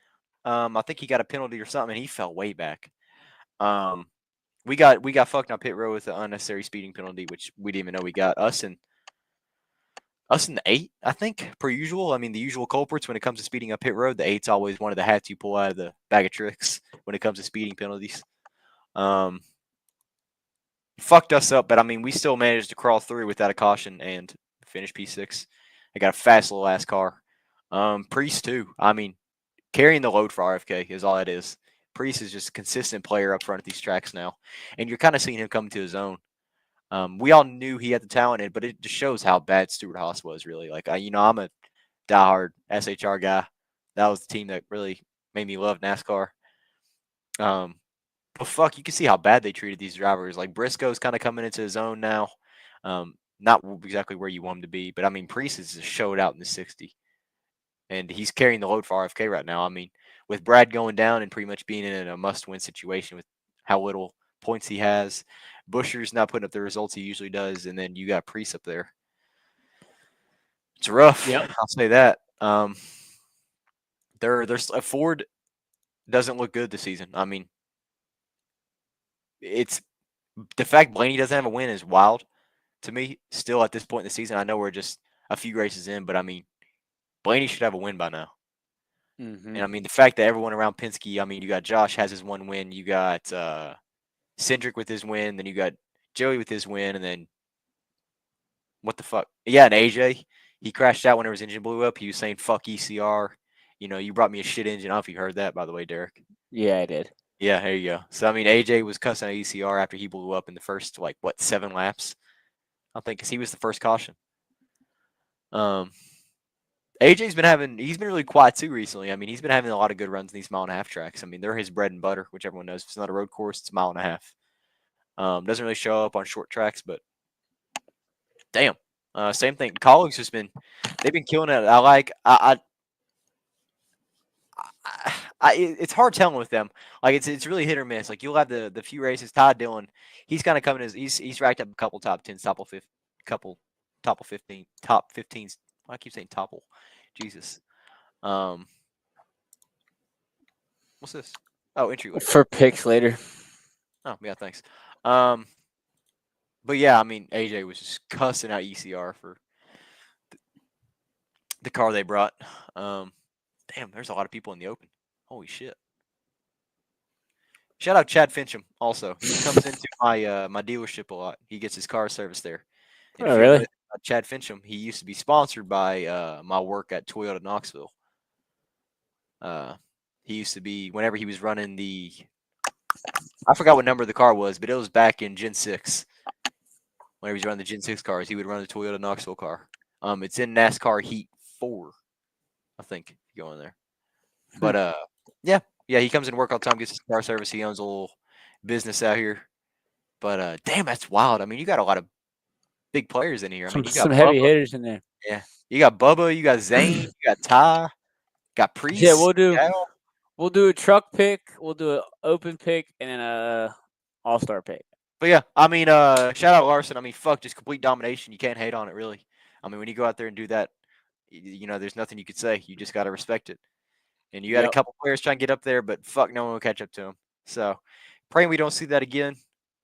I think he got a penalty or something, and he fell way back. We got fucked on pit road with an unnecessary speeding penalty, which we didn't even know we got. Us in the 8, I think, per usual. I mean, the usual culprits when it comes to speeding up pit road. The 8's always one of the hats you pull out of the bag of tricks when it comes to speeding penalties. Fucked us up, but I mean, we still managed to crawl through without a caution and finish P6. I got a fast little ass car. Priest too. I mean, carrying the load for RFK is all it is. Priest is just a consistent player up front at these tracks now, and you're kind of seeing him come to his own. We all knew he had the talent, but it just shows how bad Stewart Haas was. Really, I'm a diehard SHR guy. That was the team that really made me love NASCAR. But fuck, you can see how bad they treated these drivers. Briscoe's kind of coming into his own now. Not exactly where you want him to be, but I mean, Priest has showed out in the 60, and he's carrying the load for RFK right now. I mean, with Brad going down and pretty much being in a must-win situation with how little points he has, Buscher's not putting up the results he usually does, and then you got Priest up there. It's rough. Yep. I'll say that. There's Ford doesn't look good this season. I mean, it's the fact Blaney doesn't have a win is wild to me. Still at this point in the season, I know we're just a few races in, but I mean, Blaney should have a win by now. Mm-hmm. And I mean, the fact that everyone around Penske, I mean, you got Josh has his one win, you got Cindric with his win, then you got Joey with his win, and then what the fuck? Yeah, and AJ, he crashed out whenever his engine blew up. He was saying "fuck ECR." You know, you brought me a shit engine. I don't know if you heard that, by the way, Derek. Yeah, I did. Yeah, there you go. So I mean, AJ was cussing at ECR after he blew up in the first 7 laps. I think because he was the first caution. AJ's he's been really quiet too recently. I mean, he's been having a lot of good runs in these 1.5-mile tracks. I mean, they're his bread and butter, which everyone knows. If it's not a road course, it's 1.5 miles. Doesn't really show up on short tracks, but damn. Same thing. Colleagues they've been killing it. It's hard telling with them. Like it's really hit or miss. Like you'll have the few races. Todd Dillon, he's kind of coming as he's racked up a couple top 10s, couple top 15, top 15s. I keep saying topple. Jesus. What's this? Oh, entryway. For picks later. Oh yeah, thanks. But yeah, I mean AJ was just cussing out ECR for the car they brought. Damn, there's a lot of people in the open. Holy shit. Shout out Chad Fincham also. He comes into my dealership a lot. He gets his car serviced there. And Oh, if you know really? anything about Chad Fincham, he used to be sponsored by my work at Toyota Knoxville. He used to be whenever he was running I forgot what number the car was, but it was back in Gen 6. Whenever he was running the Gen 6 cars, he would run the Toyota Knoxville car. It's in NASCAR Heat 4, I think, if you go in there. But yeah, he comes in work all the time, gets his car service. He owns a little business out here. But damn, that's wild. I mean, you got a lot of big players in here. I mean, you got Some heavy Bubba. hitters in there. Yeah, you got Bubba, you got Zane, you got Ty, got Priest. Yeah, we'll do Cal. a truck pick, we'll do an open pick, and then a all-star pick. But yeah, I mean, shout out Larson. I mean, fuck, just complete domination. You can't hate on it, really. I mean, when you go out there and do that, you know, there's nothing you could say. You just got to respect it. And you had a couple players trying to get up there, but fuck, no one will catch up to him. So, praying we don't see that again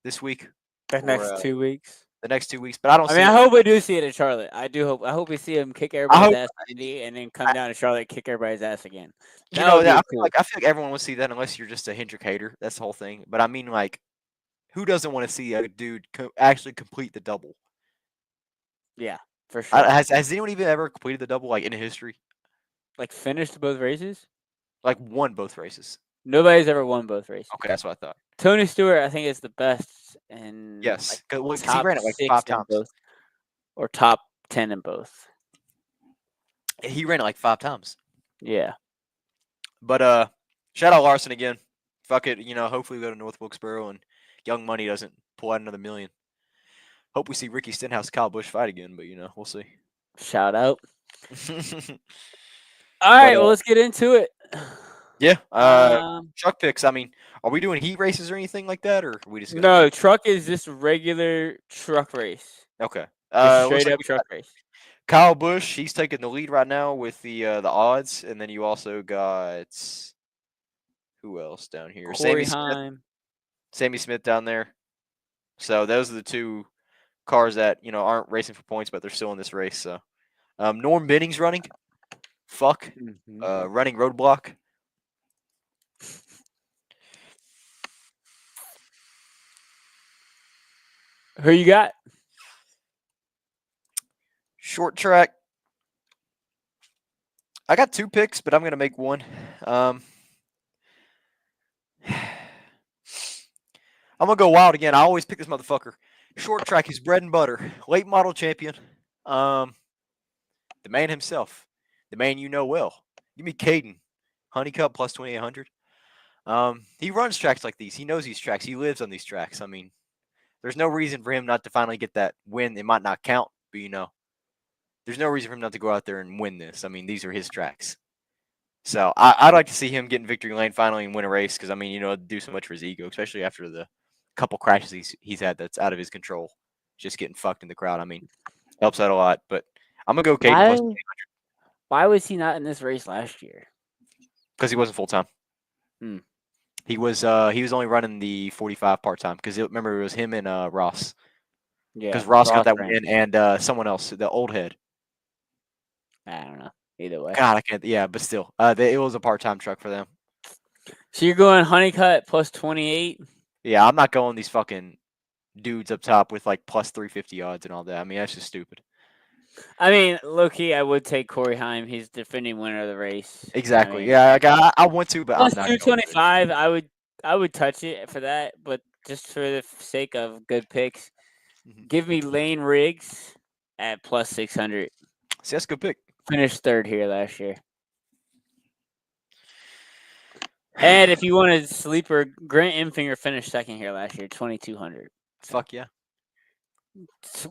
this week. The next 2 weeks. The next 2 weeks, but I don't. I hope we do see it in Charlotte. I hope we see him kick everybody's ass in Indy, and then come down to Charlotte and kick everybody's ass again. I feel like everyone will see that unless you're just a Hendrick hater. That's the whole thing. But I mean, like, who doesn't want to see a dude actually complete the double? Yeah, for sure. Has anyone even ever completed the double in history? Like finished both races? Like won both races? Nobody's ever won both races. Okay, that's what I thought. Tony Stewart, I think, is the best, and yes, he ran it 5 times, both, or top 10 in both. He ran it 5 times. Yeah. But shout out Larson again. Fuck it, hopefully we go to North Wilkesboro and Young Money doesn't pull out another $1 million. Hope we see Ricky Stenhouse, Kyle Busch fight again, but we'll see. Shout out. All right, well, let's get into it. Yeah. Truck picks. I mean, are we doing heat races or anything like that, or are we just no? Truck is just a regular truck race. Okay. Straight up truck race. Kyle Busch, he's taking the lead right now with the odds, and then you also got who else down here? Sammy Smith down there. So those are the two cars that aren't racing for points, but they're still in this race. So Norm Benning's running. Fuck. Running Roadblock. Who you got? Short track. I got 2 picks, but I'm going to make one. I'm going to go wild again. I always pick this motherfucker. Short track, his bread and butter. Late model champion. The man himself. The man you know well. Give me Caden. Honeycutt plus 2,800. He runs tracks like these. He knows these tracks. He lives on these tracks. I mean, There's no reason for him not to finally get that win. It might not count, but there's no reason for him not to go out there and win this. I mean, these are his tracks. So I'd like to see him get in victory lane finally and win a race because, I mean, do so much for his ego, especially after the couple crashes he's had that's out of his control. Just getting fucked in the crowd. I mean, helps out a lot. But I'm going to go Caden plus Why was he not in this race last year? because he wasn't full time. He was only running the 45 part time because remember it was him and Ross. Yeah, because Ross got that ran. win and someone else, the old head. I don't know. Either way. God, I can't. Yeah, but still, it was a part-time truck for them. So you're going Honeycutt plus 28? Yeah, I'm not going these fucking dudes up top with like plus 350 odds and all that. I mean, that's just stupid. I mean, low-key, I would take Corey Heim. He's defending winner of the race. Exactly. I mean, yeah, I want to, but plus I'm not. 225, I would touch it for that, but just for the sake of good picks, give me Lane Riggs at plus 600. See, that's a good pick. Finished third here last year. And if you want a sleeper, Grant Enfinger finished second here last year, 2,200. Fuck yeah.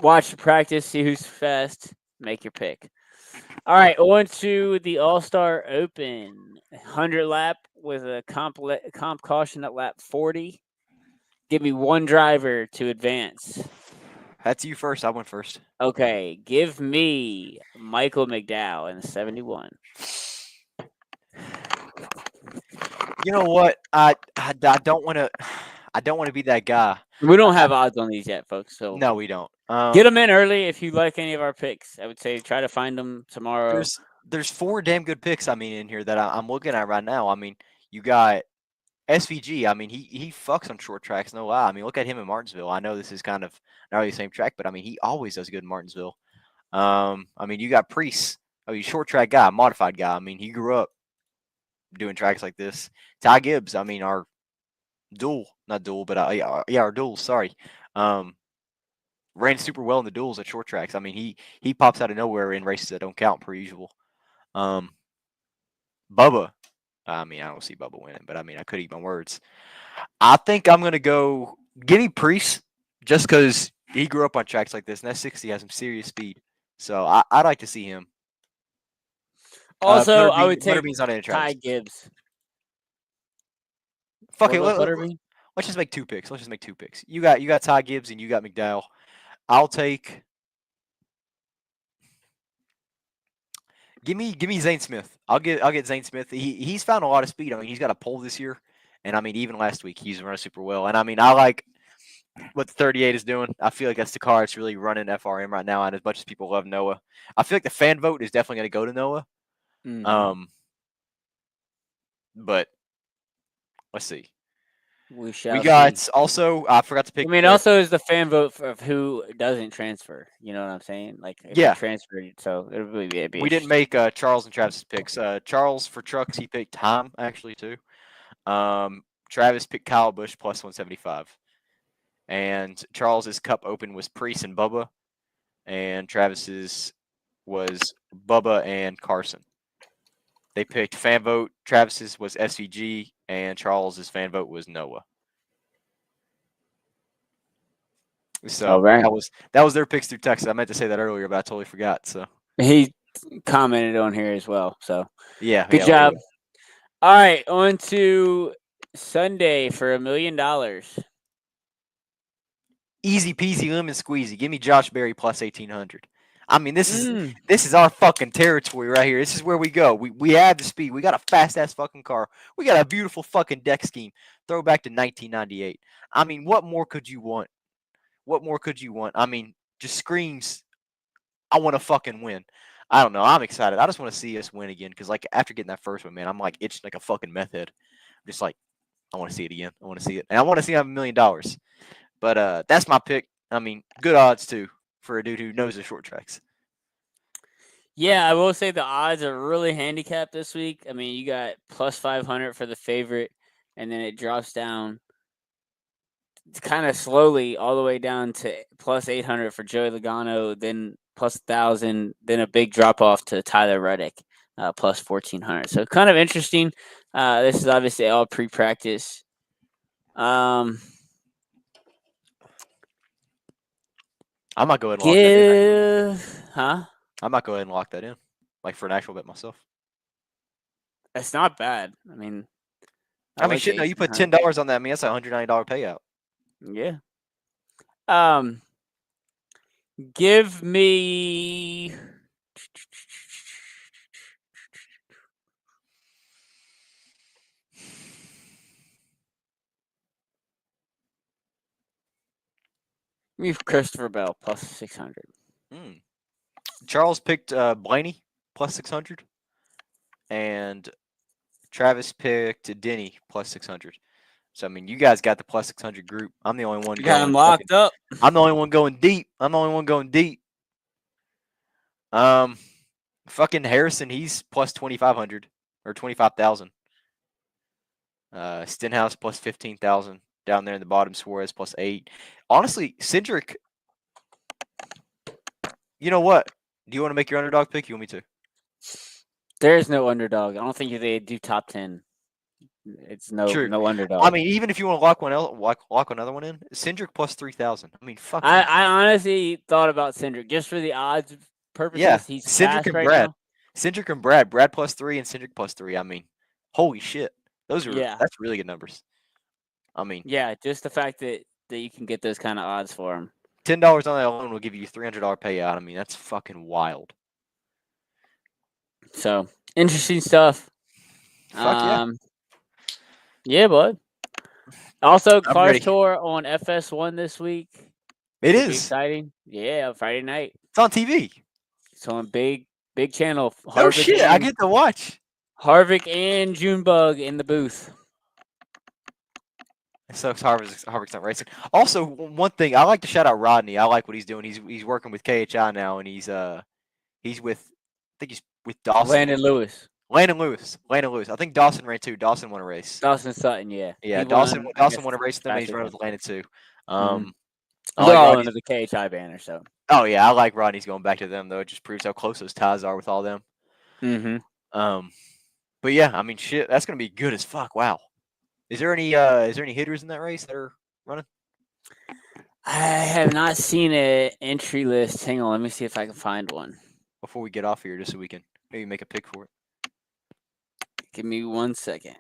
Watch the practice, see who's fast, make your pick. All right, on to the All-Star Open. 100 lap with a comp caution at lap 40. Give me one driver to advance. That's you first. I went first. Okay, give me Michael McDowell in 71. You know what? I don't want to. I don't want to be that guy. We don't have odds on these yet, folks. So no, we don't. Get them in early if you like any of our picks. I would say try to find them tomorrow. There's 4 damn good picks. I mean, in here that I'm looking at right now. I mean, you got SVG. I mean, he fucks on short tracks. No lie. I mean, look at him in Martinsville. I know this is kind of not really the same track, but I mean, he always does good in Martinsville. I mean, you got Priest. I mean, short track guy, modified guy. I mean, he grew up doing tracks like this. Ty Gibbs. I mean, our not dual, but our duels. Sorry. Ran super well in the duels at short tracks. I mean, he pops out of nowhere in races that don't count per usual. Bubba. I mean, I don't see Bubba winning, but I mean, I could eat my words. I think I'm gonna go give me Priest just because he grew up on tracks like this, and that 60 has some serious speed. So I'd like to see him. Also, I would take Ty Gibbs. Fuck it. Let's just make 2 picks. You got Ty Gibbs and you got McDowell. I'll take. Give me Zane Smith. I'll get Zane Smith. He's found a lot of speed. I mean, he's got a pole this year, and I mean, even last week he's running super well. And I mean, I like what the 38 is doing. I feel like that's the car that's really running FRM right now. And as much as people love Noah, I feel like the fan vote is definitely going to go to Noah. But let's see. We got see. Also, I forgot to pick. I mean, also is the fan vote of who doesn't transfer. You know what I'm saying? Like, if you transferred, so it would really be. We didn't make Charles and Travis's picks. Charles for trucks, he picked Tom actually too. Travis picked Kyle Busch plus 175, and Charles's Cup Open was Priest and Bubba, and Travis's was Bubba and Carson. They picked fan vote. Travis's was SVG, and Charles's fan vote was Noah. So that was their picks through text. I meant to say that earlier, but I totally forgot. So he commented on here as well. So yeah, good job. All right, on to Sunday for $1 million. Easy peasy lemon squeezy. Give me Josh Berry plus 1,800. I mean, this is our fucking territory right here. This is where we go. We have the speed. We got a fast ass fucking car. We got a beautiful fucking deck scheme. Throwback to 1998. I mean, what more could you want? I mean, just screams, I want to fucking win. I don't know. I'm excited. I just want to see us win again because, like, after getting that first one, man, I'm like itching like a fucking meth head. I'm just like, I want to see it again. I want to see it, and I want to see him have $1 million. But that's my pick. I mean, good odds too for a dude who knows the short tracks. Yeah, I will say the odds are really handicapped this week. I mean, you got plus 500 for the favorite, and then it drops down kind of slowly all the way down to plus 800 for Joey Logano, then plus 1,000, then a big drop off to Tyler Reddick, plus 1,400. So kind of interesting. This is obviously all pre-practice. I might go ahead and lock that in. Huh? I might go ahead and lock that in, like for an actual bet myself. It's not bad. I mean, I mean, like shit. No, you put $1,800. $10 on that. I mean, that's a $190 payout. Yeah. Give me. Give me Christopher Bell plus 600. Charles picked Blaney plus 600, and Travis picked Denny plus 600. So I mean, you guys got the plus 600 group. I'm the only one You got going. him locked up. I'm the only one going deep. Fucking Harrison, he's plus 2,500 or 25,000. Stenhouse plus 15,000 down there in the bottom. Suarez plus 8. Honestly, Cedric. You know what? Do you want to make your underdog pick? You want me to? There is no underdog. I don't think they do top 10. It's no underdog. I mean, even if you want to lock another one in, Cedric plus 3,000. I mean, fuck. I honestly thought about Cedric just for the odds purposes. Yeah, He's Cedric fast and right Brad. now. Cedric and Brad. Brad plus 3 and Cedric plus 3. I mean, holy shit. That's really good numbers. I mean, yeah, just the fact that you can get those kind of odds for him. $10 on that alone will give you $300 payout. I mean, that's fucking wild. So interesting stuff. Fuck yeah. Yeah, bud. Also, I'm Cars ready. Tour on FS1 this week. It Should be is. exciting. Yeah, Friday night. It's on TV. It's on big channel. Oh shit! I get to watch. Harvick and Junebug in the booth. It sucks. Harvick's not racing. Also, one thing I like to shout out Rodney. I like what he's doing. He's working with KHI now, and he's with I think he's with Dawson. Landon Lewis. I think Dawson ran too. Dawson won a race. Dawson Sutton, yeah. Yeah, Dawson won a race with them. He's running with Landon too. They're all under the KHI banner, so. Oh yeah, I like Rodney's going back to them though. It just proves how close those ties are with all them. But yeah, I mean, shit, that's gonna be good as fuck. Wow. Is there any hitters in that race that are running? I have not seen an entry list. Hang on, let me see if I can find one. Before we get off here, just so we can maybe make a pick for it. Give me 1 second.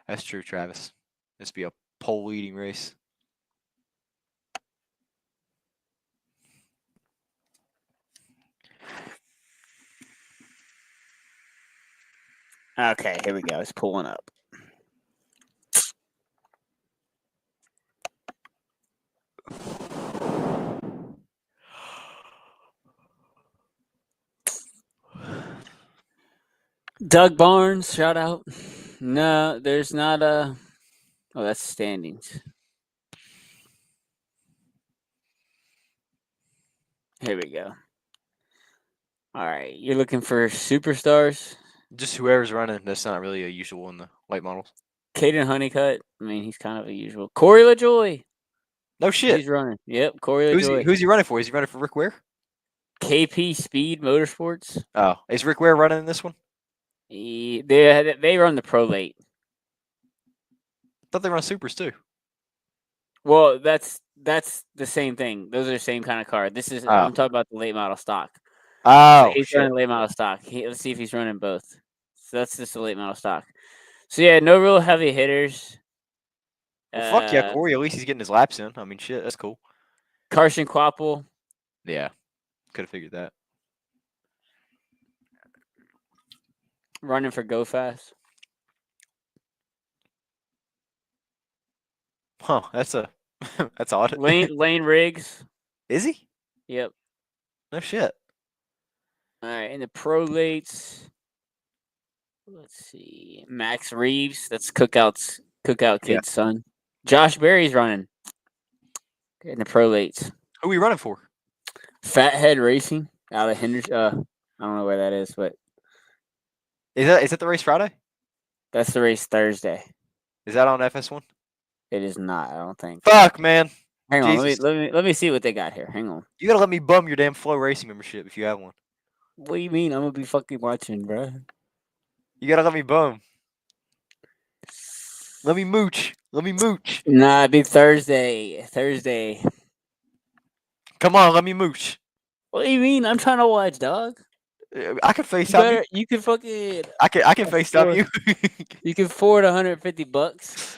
That's true, Travis. This be a pole leading race. Okay, here we go. It's pulling up. Doug Barnes, shout out. No, there's not a. Oh, that's standings. Here we go. All right, you're looking for superstars? Just whoever's running. That's not really a usual in the late models. Caden Honeycutt. I mean, he's kind of a usual. Corey LaJoy. No shit. He's running. Yep, Corey LaJoy. Who's he running for? Is he running for Rick Ware? KP Speed Motorsports. Oh, is Rick Ware running in this one? They run the Pro Late. I thought they run Supers too. Well, that's the same thing. Those are the same kind of car. This is I'm talking about the late model stock. Oh, he's running late model stock. Let's see if he's running both. So that's just the late model stock. So yeah, no real heavy hitters. Well, fuck yeah, Corey. At least he's getting his laps in. I mean, shit, that's cool. Carson Quapple. Yeah, could have figured that. Running for Go Fast. Huh? That's odd. Lane Riggs. Is he? Yep. No shit. All right, in the Pro Lates. Let's see. Max Reeves. That's Cookout kid's son. Josh Berry's running in the Pro Lates. Who are we running for? Fathead Racing out of Henderson. I don't know where that is, but is that the race Friday? That's the race Thursday. Is that on FS1? It is not. I don't think. Fuck, man. Hang on. Let me see what they got here. Hang on. You gotta let me bum your damn Flow Racing membership if you have one. What do you mean? I'm gonna be fucking watching, bro. You gotta let me bum. Let me mooch. Let me mooch. Nah, it'd be Thursday. Thursday. Come on, let me mooch. What do you mean? I'm trying to watch, dog. I can FaceTime you. You can fucking. I can FaceTime you. You can forward $150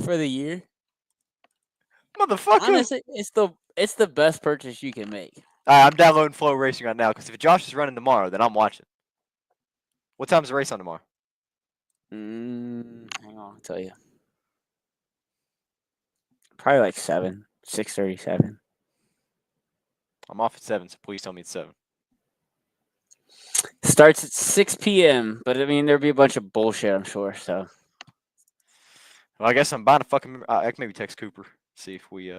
for the year. Motherfucker. Honestly, it's the best purchase you can make. Alright, I'm downloading Flow Racing right now because if Josh is running tomorrow, then I'm watching. What time's the race on tomorrow? Hang on, I'll tell you. Probably like 6:37. I'm off at 7, so please tell me it's 7. Starts at 6 p.m. But I mean, there'll be a bunch of bullshit, I'm sure. So Well, I guess I'm buying a fucking. I can maybe text Cooper, see if we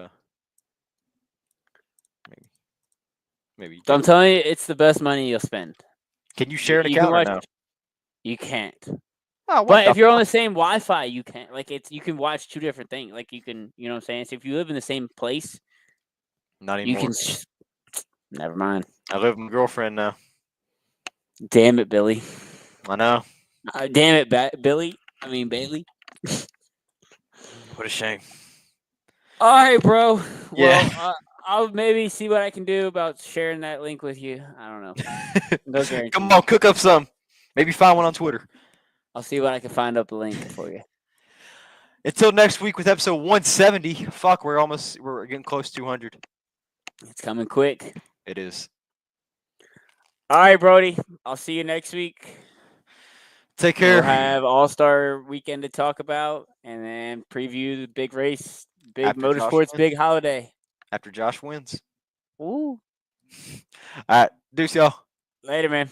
maybe. I'm telling you, it's the best money you'll spend. Can you share an You can account or watch. no? You can't. Oh, what But the if you're on fuck? the same Wi-Fi, you can't. Like you can watch two different things. Like you can, you know what I'm saying? So if you live in the same place, Not you anymore. can. Never mind. I live with my girlfriend now. Damn it, Billy. I know. Damn it, Billy. I mean Bailey. What a shame. All right, bro. Yeah. Well, I'll maybe see what I can do about sharing that link with you. I don't know. No guarantee. Come on, cook up some. Maybe find one on Twitter. I'll see what I can find up the link for you. Until next week with episode 170. Fuck, we're getting close to 200. It's coming quick. It is. All right, Brody. I'll see you next week. Take care. We'll have All-Star Weekend to talk about, and then preview the big race, big After Josh motorsports, wins. big holiday. After Josh wins. Ooh. All right. Deuce, y'all. Later, man.